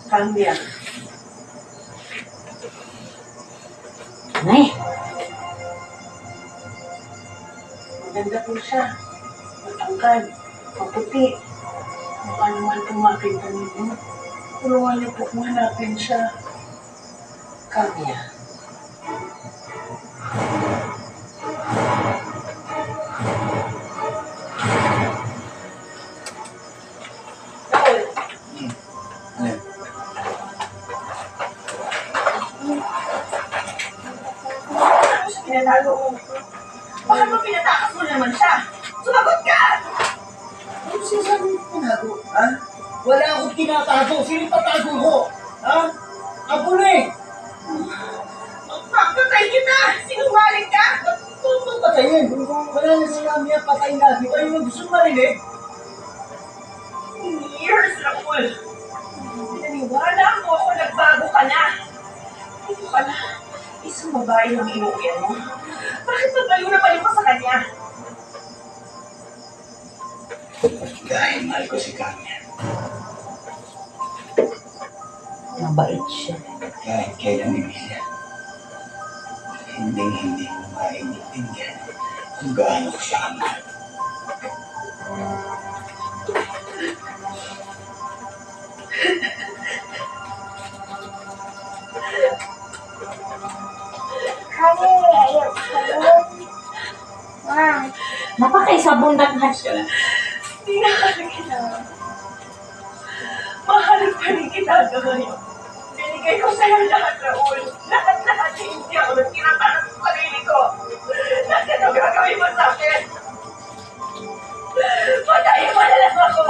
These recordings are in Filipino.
Kanya. Nay, Maganda po siya. Matangkad. Maputi. Mukha naman tumakita ninyo. Tulungan niyo po kung hanapin siya. Kanya. Raul, Ano? ano sa pinatago mo? Baka ba pinatakas mo naman siya? Sumagot ka! Ano sinasabi mo tinago? Ha? Wala akong tinatago. Sino tatago ko? Ha? Ako na eh. Magpapatay kita! Sinungaling ka! Huwag mong patayin. Wala na sinabi ang patay na. Di ba yung gusto marinig? Years, Raul! Pinaniwala mo ako nagbago ka na. Hindi pala, isang babae ang inuuyan mo. Bakit pagbayo na baliw ka sa kanya? Dahil mahal ko si Kanya. mabait siya. Kahit kailan Emilia. Hindi mo maintindihan kung gaano ko siya kamahal. Napakaisabong daghan. Hindi na kita. Mahal pa rin kita ngayon. Binigay ko sa'yo lahat, Raul. Lahat-lahat. Hindi ako nagtinatanong sa sarili ko. Lahat ito gagawin mo sa akin. Patayin mo na lang ako.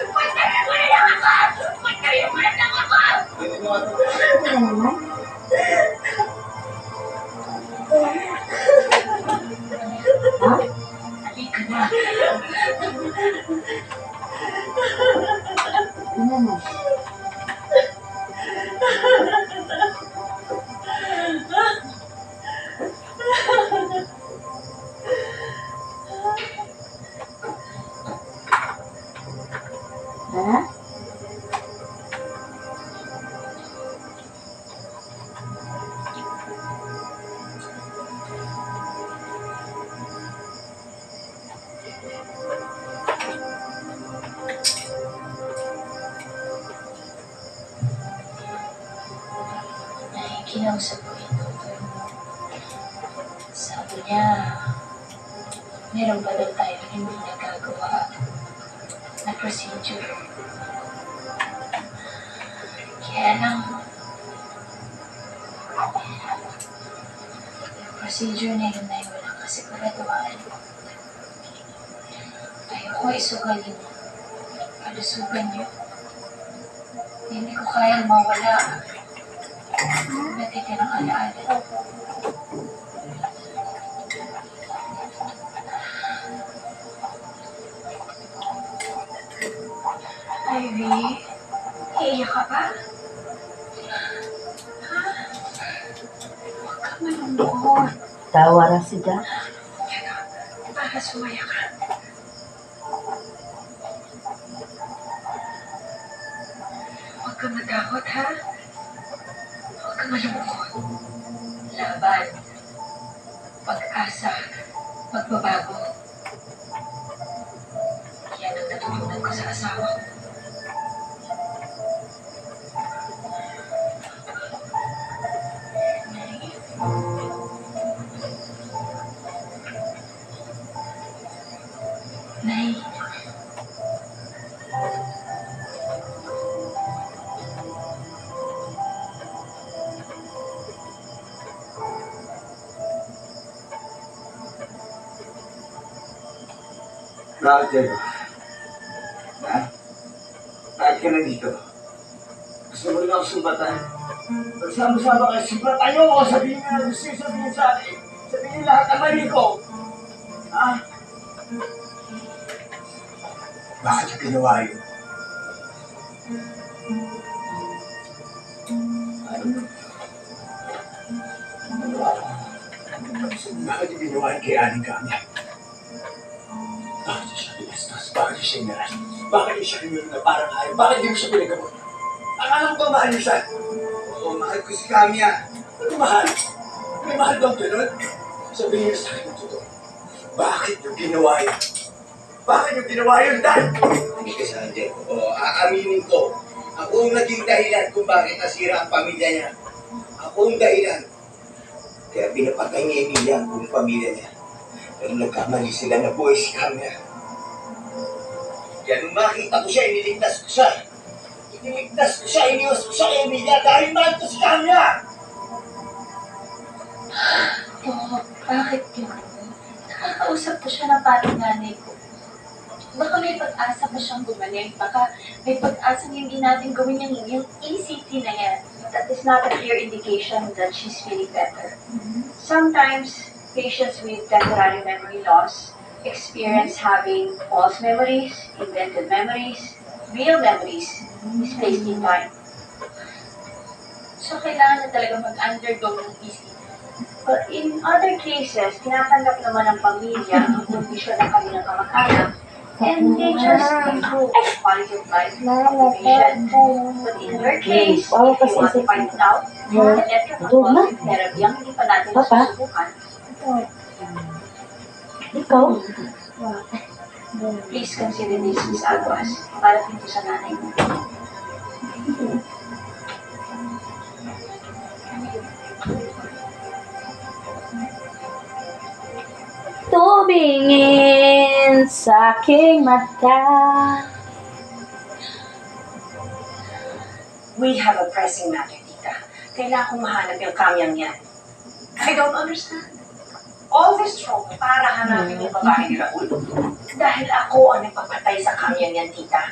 Patayin mo na lang ako. Patayin mo na lang ako. Ano naman? Ha? Halika na. Ano naman? Ha? Kinausap ko yung doktor mo. Sabi niya, meron pa daw tayo hindi nagagawa na procedure. Kaya lang, yung procedure na yun ay walang kasiguraduhan. Ayoko isugal yung kalusugan niyo. Hindi ko kayang mawala. Natitirang alaala. Ivy, iiyak ka ba? Ha? Huwag ka malungkot. Tawa ra siya. Para sumaya ka. Huwag ka matakot, ha? Huwag ka malungkot. Laban. Pag-asa. Pagbabago. Yan ang natutunan ko sa asawa ko. Nay. Bakit kayo? Ha? Bakit ka na dito? Gusto mo rin ako sumbatan? Magsama-sama kayo, sumbatan niyo ako, sabihin niyo na gusto niyo sabihin sa akin. Sabihin niyo lahat ang mali ko. Ha? Bakit niyo ginawa yun? Bakit niyo ginawa yun kay Aling Kanya? Bakit niyo siya binastos? Bakit niyo siya inaras? Bakit niyo siya kinulong na parang hayop? Bakit niyo siya pinagamot? Akala ko ba mahal niyo siya? Oo, mahal ko si Kamya. Ano mahal? May mahal bang ganun? Sabihin niyo sa akin ang totoo. Bakit niyo ginawa yun? Bakit niyo ginawa yun, Dad? Hindi ka sa akin, oo, aaminin ko. Ako ang naging dahilan kung bakit nasira ang pamilya niya. Ako ang dahilan. Kaya pinapatay ni Emilia ang buong pamilya niya. Pero nagkamali sila na buhay si Kamya. Kaya nung makita ko siya, iniligtas ko siya. Iniligtas ko siya, iniwas ko siya kay Emilia dahil mahal ko si Kamya! Oo, bakit yun? Nakakausap ko siya ng parang nanay ko. Baka may pag-asa pa siyang gumaling. Baka may pag-asa hindi natin gawin yung ECT na yan. That is not a clear indication that she's feeling better. Sometimes, patients with temporary memory loss experience having false memories, invented memories, real memories, misplaced in time. So, kailangan na talaga mag-undergo ng ECT. But in other cases, tinatanggap naman ng pamilya ang kondisyon ng kanilang kamag-anak and they just improve the quality of life of the patient. But in her case, if you want to find it out, electroconvulsive therapy ang hindi pa natin nasusubukan. Ikaw? Please consider this, Miss Aguas, para dito sa nanay mo. Tumingin sa aking mata. We have a pressing matter, tita. Kailangan kong mahanap yung kamyang yan. I don't understand. All this trouble para hanapin yung babae ni Raul. Dahil ako ang nagpapatay sa kamyang yan, tita.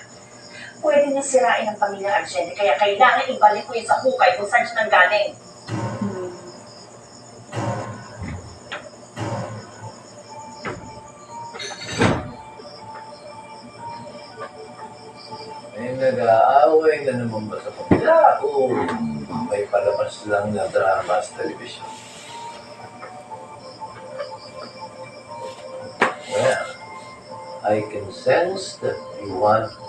Pwede niya sirain ang pamilya Argente, kaya kailangan ibalik ko yun sa hukay kung saan siya nanggaling. May nag-aaway na naman ba sa kapila o may palabas lang na drama sa television? Well, I can sense that you want to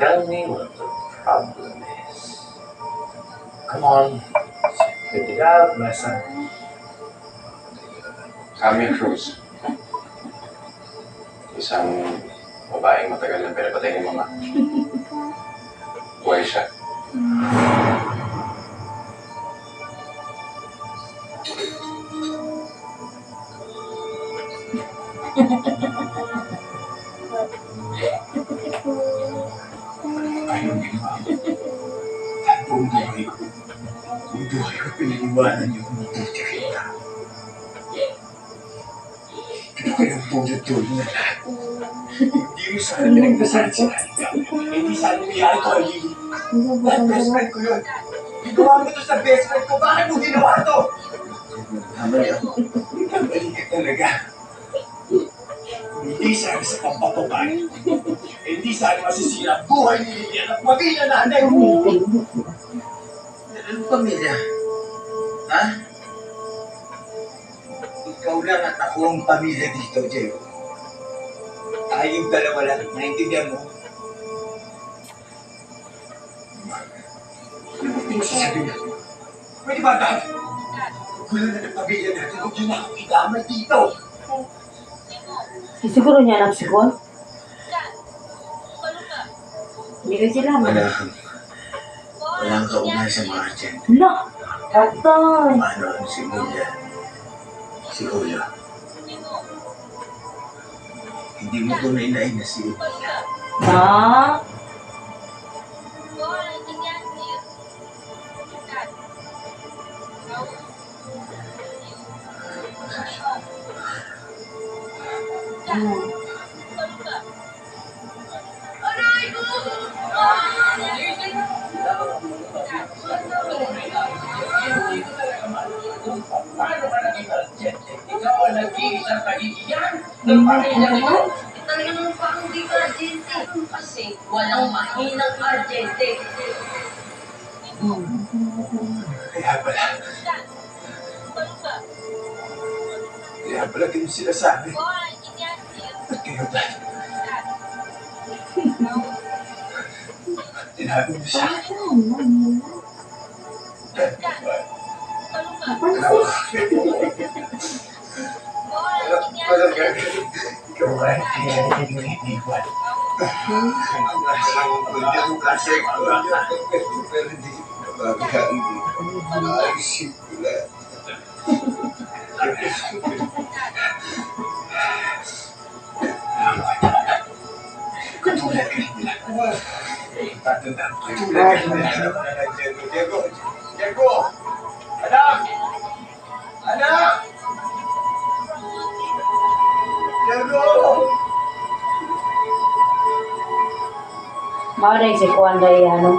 tell me what the problem is. Come on, spit it out, my son. Camille Cruz. Isang babaeng matagal ng pinapatay ni Mama. Buhay siya. Ayun, ginawa ko. Buong buhay ko. Buong buhay ko pinaniwanan niyo kung mabuti kita. Pero kayong pulot-tulot na lahat. Hindi mo sana pinagdasan si Halika. Hindi sana nangyari ko, Halika. Dahil best friend ko yun. Ginawa mo to sa best friend ko. Bakit mo ginawa to? Kamali ako. Kamali ka talaga. Hindi sana sa pampatupay. Hindi sana masisira ang buhay ni Lilian at pamilya nanay mo. Anong pamilya? Ha? Ikaw lang at ako ang pamilya dito, Diego. Tayong dalawa lang. Naintindihan mo? Hindi mo sasabihin ako. Pwede ba, Dad? Wala na ng pamilya natin. Huwag yun ako idamay dito. Siguro niya lang siguro. Hindi ko sila. Walang kaugay sa mga Argent. No! Patay! Paano ang si Mulia? Si Julio? Hindi mo tunay na ina si Emilia. Ha? Paano ka naging Argente? Ikaw ang nag-iisang kahihiyan ng pamilya nito. Talagang parang di ka Argente. Kasi walang mahinang Argente. Kaya pala. Kaya pala ganun sila sa amin. At kayo, Dad. sinabi mo sa akin? Walang gagawin. Ikaw ay pinag-iwan. Ang kasi pero hindi nabagahan din. Ayusin ko lang. Katulad ka nila. Tatandaan ko. Katulad ka nila. Diego! Diego! Anak! Anak! Diego! Maray si Juan Dayano.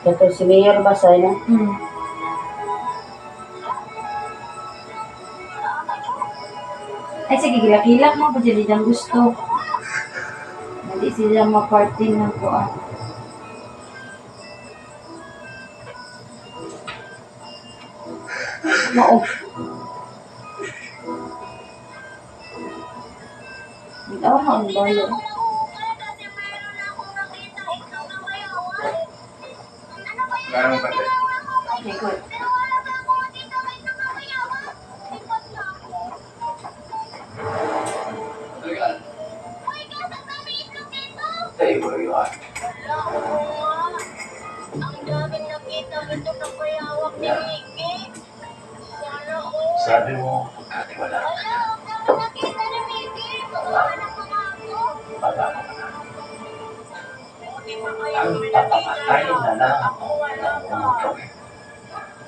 Ito si Mayor Basay na. Ay, sige, gilak-gilak mo pa dyan ang gusto. Hindi sila ma-party ng kuan. Mao. Ikaw na ang bayo. Meron pa din. Okay, good. Talaga. Stay where you are. Ang dami nakita ito ng bayawak ni Mickey. Sana all. Sabi mo, pagkatiwala ka na. Ang dami nakita ni Mickey. Magpapanak pa nga ako. Pagkatiwala ka na. Buti pa kayo Ang may papapatay nakita. na lang Ako wala ang pa. gawin.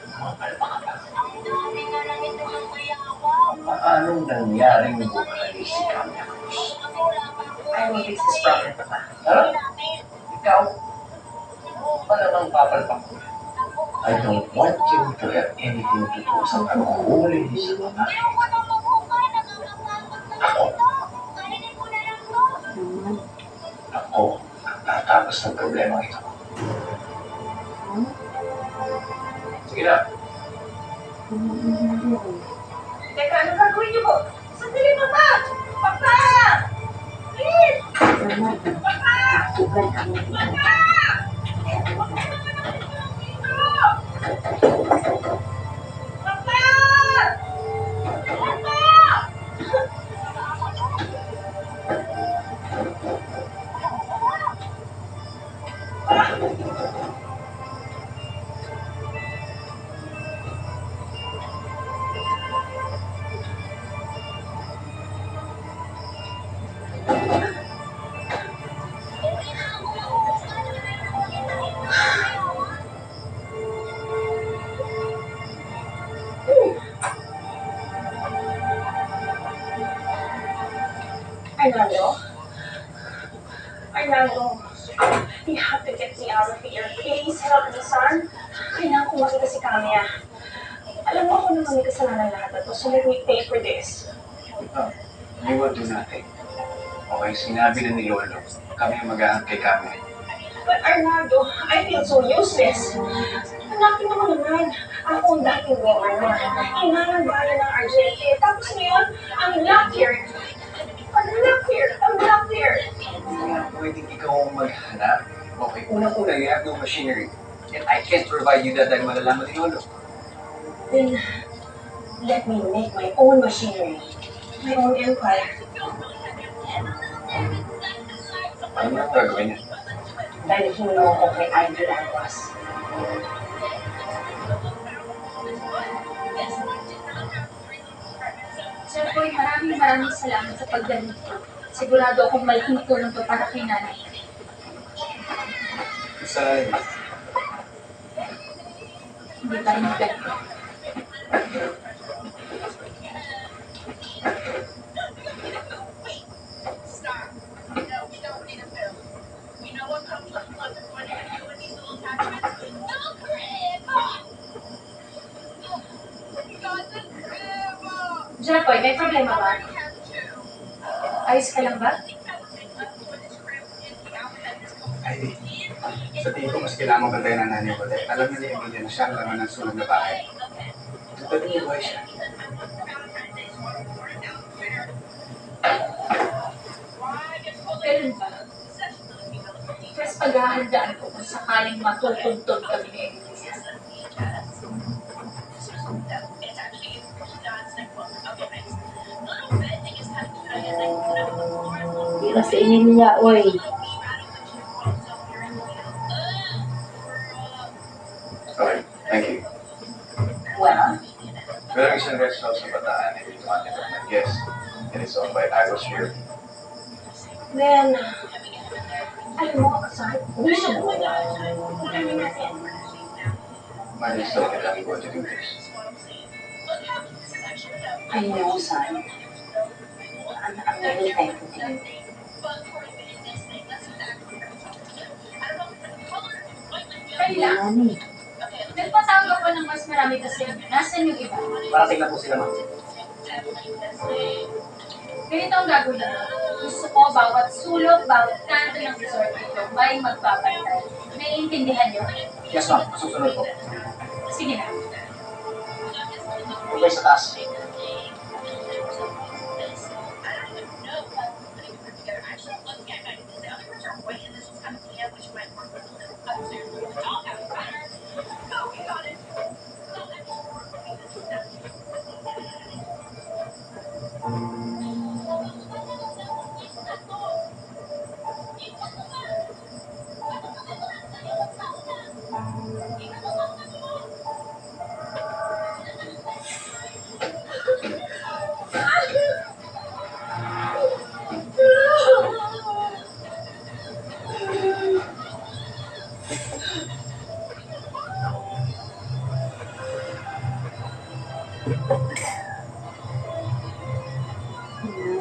Mga palpa ka ba? Ang dami na lang ito ng bayawak. Paanong nangyaring buhay si Kanya Cruz? Ako wala pa ako. I'm a business prophet pa. Ha? Namin. Ikaw? Ano namang papalpak ko? I don't want you to have anything to do sa paghuhuli sa mga Ayoko na mabuka. Nakakapagod na Ako. ito. Kainin ko na lang to. ako ang tatapos ng problema ito. Sige na. Teka, ano gagawin niyo po? Sandali, Papa! Papa! Please! Arnaldo? Arnaldo, you have to get me out of here. Please help me, son. Kailangan ko makita si Camia. Alam mo ako naman may kasalanan lahat na to, so let me pay for this. We will do nothing. Okay, sinabi na ni Lolo. Kami ang mag-aahang kay kami. But Arnaldo, I feel so useless. Hanapin mo naman. Ako ang dating governor. Ina ng bayan ng Argente. Tapos ngayon, I'm locked here. I'm locked here. I'm locked here. Kaya pwedeng ikaw ang maghanap. Okay, unang-una, you have no machinery. And I can't provide you that dahil malalaman ni Lolo. Then, let me make my own machinery. My own empire. Ano ang gagawin niya? Dahil hinuno ko kay Ivy Aguas. Sir Boy, maraming salamat sa pagdating ko. Sigurado akong malaking tulong to para kay nanay. Sa Hindi pa rin pwede. Jeffoy, may problema ba? Ayos ka lang ba? Ay, sa tingin ko mas kailangan mo bantayan ng nanay ko dahil alam niya ni Emilia na siya ang laman ng sunog na bahay. Tutalo niyo buhay siya. Ganun ba? paghahandaan ko kung sakaling matutuntun kami ni Emilia. Tira sa Emilia, oy. Okay, thank you. Well, Merong isang restaurant sa Bataan na dito natin ng guest. And it's owned by Agos here. then, alam mo, aside, gusto mo na. Kami natin. Might be still get I'm going to do this. I know, son. I'm really thankful to you. Kaya, Mami. nagpatawag ako ng mas marami kasi inyo. Nasaan yung iba? Parating na po sila, ma'am. Ganito ang gagawin ko. Gusto ko bawat sulok, bawat kanto ng resort dito may magpapantay. Naiintindihan niyo? Yes, ma'am. Susunod po. Sige na. Okay, sa taas.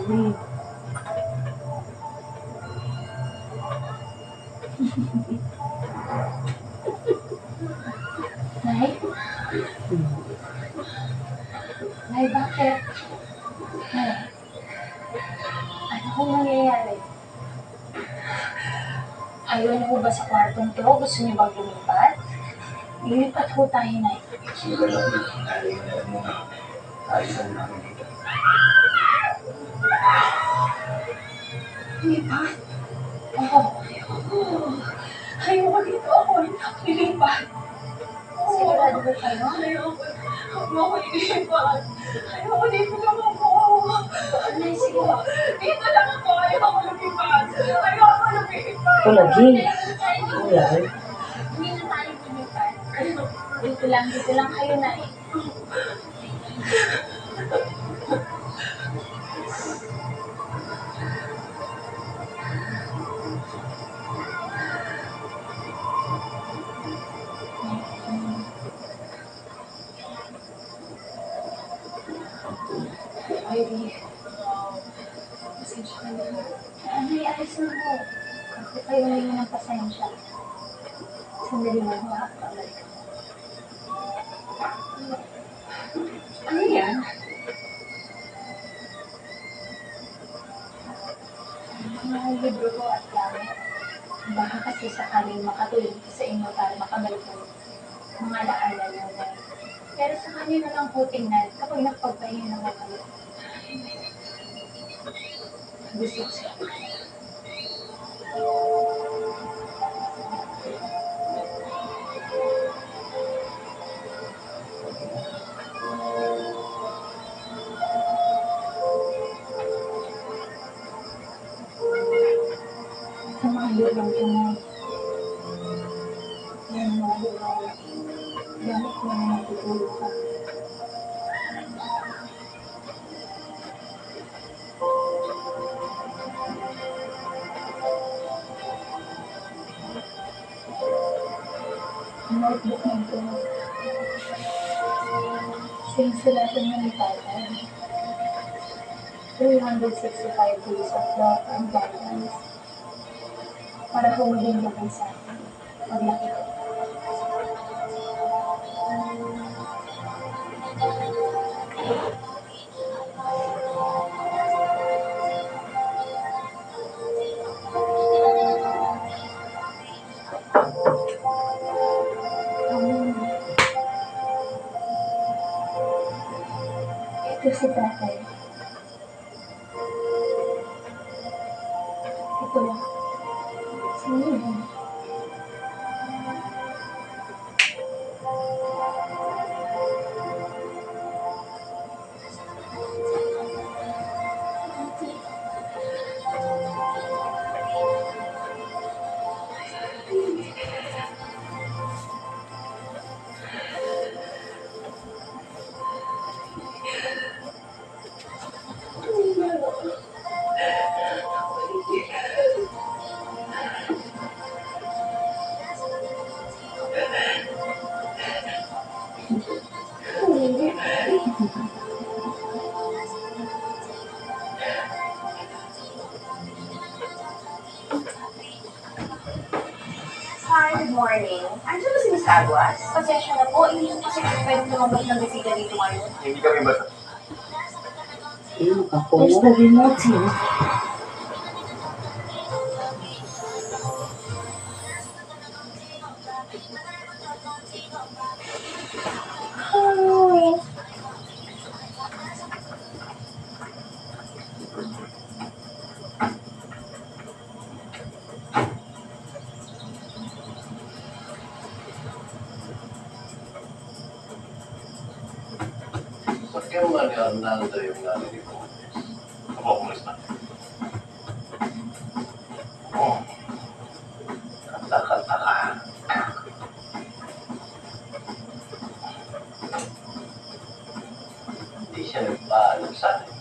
Mami. Nay? Nay, bakit? Nay? Ano kung nangyayari? Ayaw niyo ba sa kwartong to? Gusto niyo bang lumipat? Lumipat ho tayo, Nay. Sinugal ako dito. Alam mo na. Ayos na namin dito. Lipat? Oo. Ayoko dito ako. Lilipat. Sigurado ba kayo? Ayoko. Huwag mo ako ilipat. Ayoko dito lang ako. Nay, sige. Dito lang ako. Ayoko lumipat. Ayoko lumipat. Ito lagi. Ay, Wala. hindi na tayo lumipat. Dito lang kayo, Nay. Ivy. Pasensya ka na. Nay, ayos na ho. Kasi kayo na yun ang pasensya. Sandali mo ho, ha? Pabalik ako. Ano yan? Mga libro ko at gamit. Baka kasi sakaling makatulong ko sa inyo para makabalik ng mga laalala na. Pero sa kanila lang po tingnan kapag nagpagpahinga naman kayo. Gusto ko siya. Sa mga lulong ko na yan mga lulong gamit ko na natutulog ka. Ang notebook mo ito. Sinsulatan ng itatan. 365 days of love and guidance. Para po maging gabay sa akin. Paglaki ko. Ito si tatay. Ito lang. Sino yun? Hi, good morning. Andiyan ba si Miss Aguas? Pasensya na po, hindi ko kasi pwedeng lumabas ng bisita dito ngayon. Hindi kami basta. Where's the remote here? Oh. Sakyan ba ni Arnaldo yung narinig ko? Ako, umalis na. Oh. Kanta-kanta ka. Hindi siya nagpaalam sa akin.